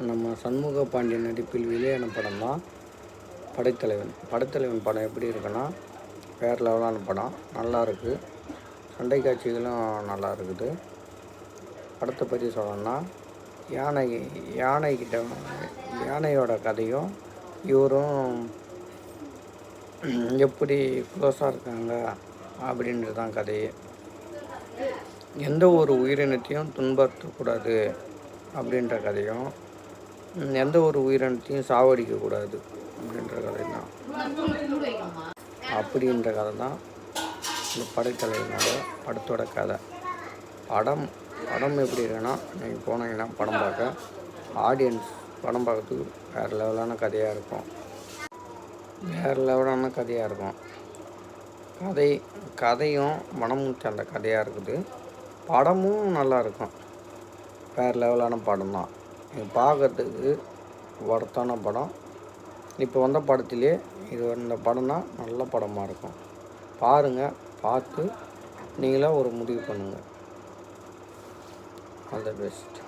நம்ம சண்முக பாண்டியன் நடிப்பில் வெளியான படம் தான் படைத்தலைவன். படைத்தலைவன் படம் எப்படி இருக்குன்னா, வேறு லெவலான படம். நல்லா இருக்குது. சண்டை காட்சிகளும் நல்லா இருக்குது. படத்தை பற்றி சொல்லணும்னா, யானையோட கதையும் இவரும் எப்படி க்ளோஸாக இருக்காங்க அப்படின்றது தான் கதையே. எந்த ஒரு உயிரினத்தையும் துன்புறுத்தக்கூடாது அப்படின்ற கதையும், எந்த ஒரு உயிரினத்தையும் சாவடிக்கக்கூடாது அப்படின்ற கதை தான். அப்படின்ற கதை தான் இந்த படைத்தலைவனோட படத்தோட கதை. படம் எப்படி இருக்குன்னா, நீங்கள் போனீங்கன்னா படம் பார்க்க ஆடியன்ஸ் படம் பார்க்கறதுக்கு வேறு லெவலான கதையாக இருக்கும். கதையும் மனமும் சேர்ந்த கதையாக இருக்குது. படமும் நல்லா இருக்கும். வேறு லெவலான படம் தான். நீங்கள் பார்க்கறதுக்கு ஒர்த்தான படம். இப்போ வந்த படத்திலே இந்த படம் தான் நல்ல படமாக இருக்கும். பாருங்கள், பார்த்து நீங்களாக ஒரு முடிவு பண்ணுங்கள். All the best.